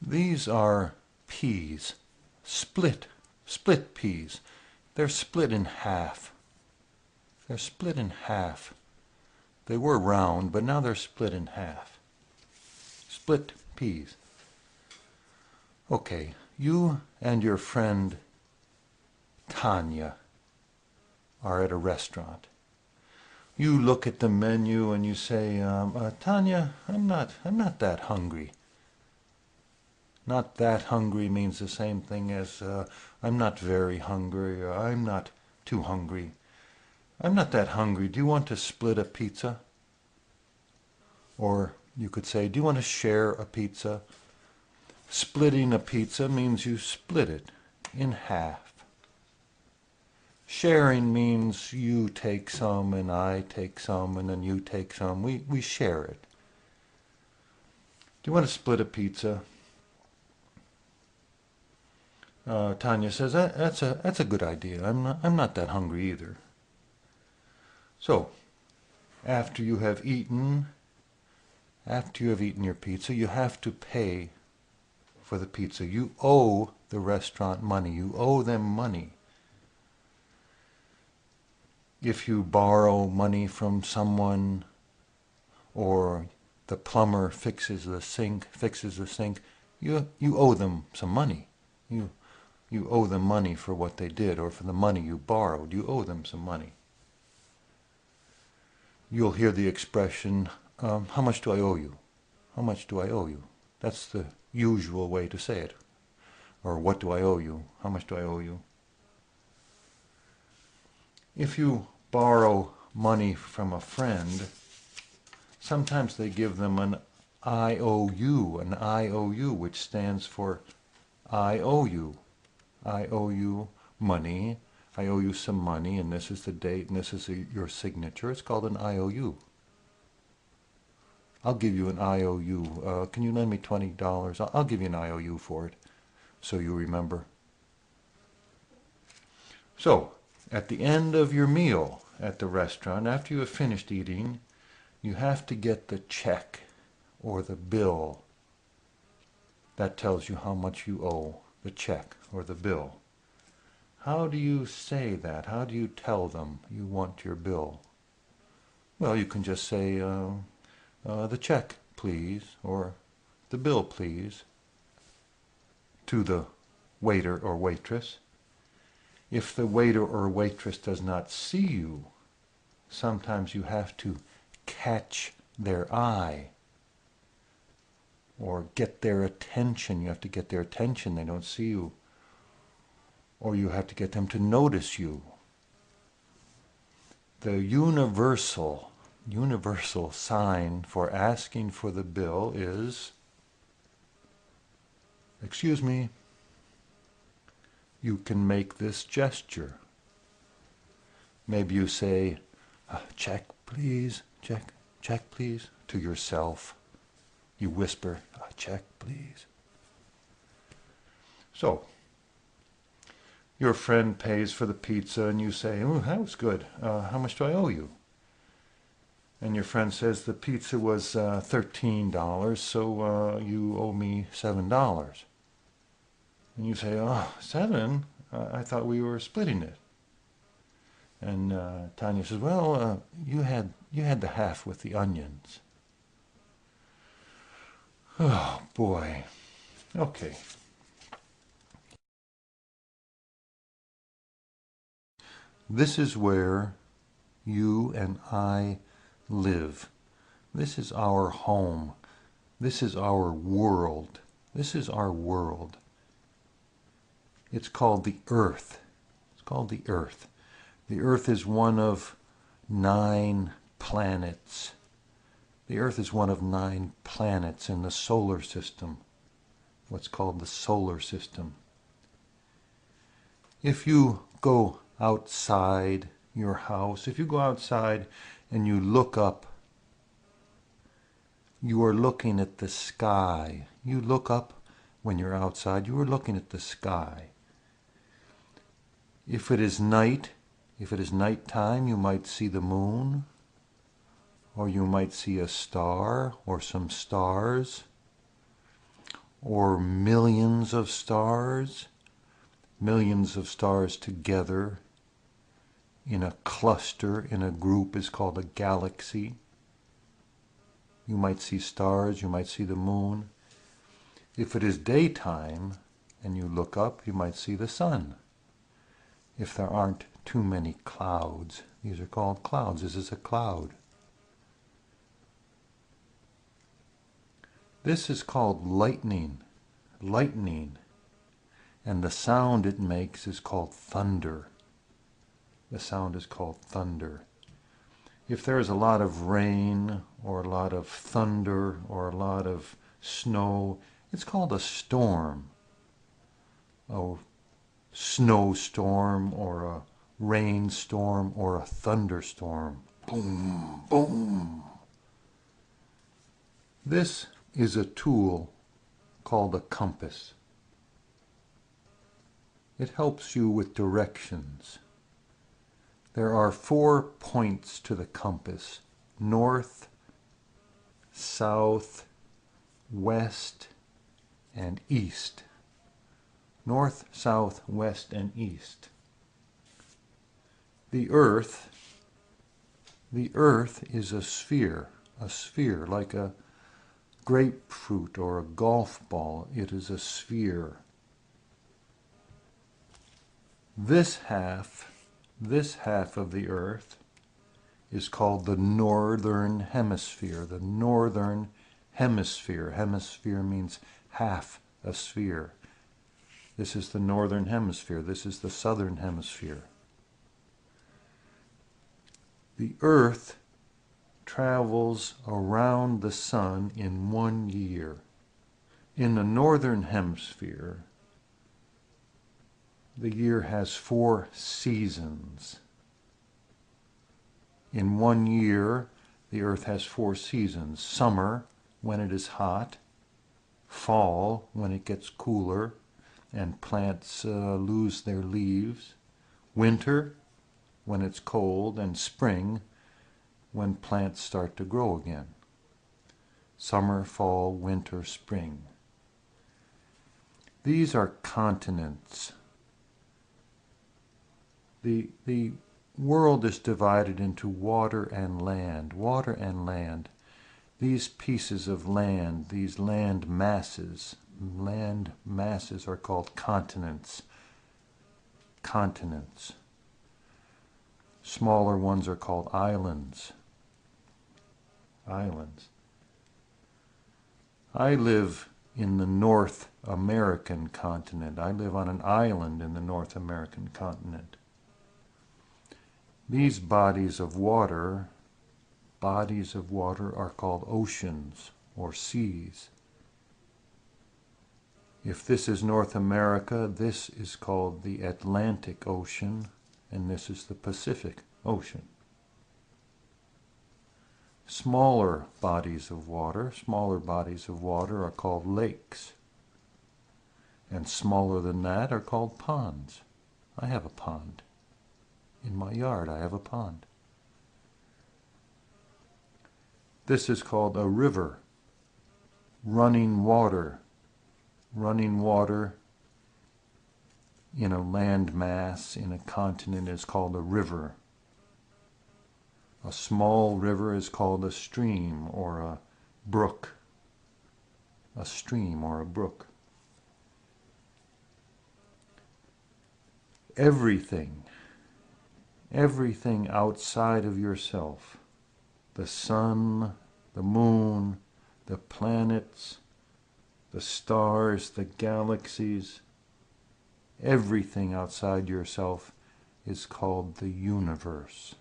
These are peas, split peas. They're split in half. They're split in half. They were round, but now they're split in half. Split peas. Okay, you and your friend Tanya are at a restaurant. You look at the menu and you say, Tanya, I'm not that hungry. Not that hungry means the same thing as I'm not very hungry, or I'm not too hungry. I'm not that hungry. Do you want to split a pizza? Or you could say, do you want to share a pizza? Splitting a pizza means you split it in half. Sharing means you take some and I take some and then you take some. We share it. Do you want to split a pizza? Tanya says, that's a good idea. I'm not that hungry either. So, after you have eaten your pizza, you have to pay for the pizza. You owe the restaurant money. You owe them money. If you borrow money from someone, or the plumber fixes the sink, you owe them some money. You owe them money for what they did, or for the money you borrowed. You owe them some money. You'll hear the expression, how much do I owe you? How much do I owe you? That's the usual way to say it. Or what do I owe you? How much do I owe you? If you borrow money from a friend, sometimes they give them an IOU, which stands for I owe you. I owe you money. I owe you some money, and this is the date, and this is your signature. It's called an IOU. I'll give you an IOU. Can you lend me $20? I'll give you an IOU for it, so you remember. So, at the end of your meal at the restaurant, after you have finished eating, you have to get the check or the bill. That tells you how much you owe, the check or the bill. How do you say that? How do you tell them you want your bill? Well, you can just say, the check, please, or the bill, please, to the waiter or waitress. If the waiter or waitress does not see you, sometimes you have to catch their eye or get their attention. You have to get their attention. They don't see you. Or you have to get them to notice you. The universal sign for asking for the bill is, excuse me. You can make this gesture. Maybe you say, check please, check please, to yourself. You whisper, check please. So, your friend pays for the pizza and you say, oh, that was good. How much do I owe you? And your friend says the pizza was $13, so you owe me $7. And you say, oh, $7? I thought we were splitting it. And Tanya says, well, you had the half with the onions. Oh, boy. Okay. This is where you and I live. This is our home. This is our world. This is our world. It's called the Earth. It's called the Earth. The Earth is one of 9 planets. The Earth is one of 9 planets in the solar system. What's called the solar system. If you go outside your house, if you go outside and you look up, you are looking at the sky. You look up when you're outside, you are looking at the sky. If it is night, if it is nighttime, you might see the moon, or you might see a star or some stars, or millions of stars together in a cluster, in a group, is called a galaxy. You might see stars, you might see the moon. If it is daytime and you look up, you might see the sun. If there aren't too many clouds, these are called clouds. This is a cloud. This is called lightning. Lightning. And the sound it makes is called thunder. The sound is called thunder. If there's a lot of rain or a lot of thunder or a lot of snow, it's called a storm. A snowstorm or a rainstorm or a thunderstorm. Boom, boom. This is a tool called a compass. It helps you with directions. There are 4 points to the compass: north, south, west, and east. North, south, west, and east. The earth is a sphere like a grapefruit or a golf ball. It is a sphere. This half of the earth is called the northern hemisphere. The northern hemisphere. Hemisphere means half a sphere. This is the northern hemisphere. This is the southern hemisphere. The earth travels around the sun in 1 year. In the northern hemisphere, the year has 4 seasons. In 1 year, the earth has 4 seasons. Summer, when it is hot. Fall, when it gets cooler and plants lose their leaves. Winter, when it's cold. And spring, when plants start to grow again. Summer, fall, winter, spring. These are continents. The world is divided into water and land. Water and land. These pieces of land, these land masses are called continents. Continents. Smaller ones are called islands. Islands. I live in the North American continent. I live on an island in the North American continent. These bodies of water are called oceans or seas. If this is North America, this is called the Atlantic Ocean, and this is the Pacific Ocean. Smaller bodies of water are called lakes. And smaller than that are called ponds. I have a pond. In my yard, I have a pond. This is called a river. Running water. Running water in a land mass, in a continent, is called a river. A small river is called a stream or a brook. A stream or a brook. Everything outside of yourself, the sun, the moon, the planets, the stars, the galaxies, everything outside yourself is called the universe.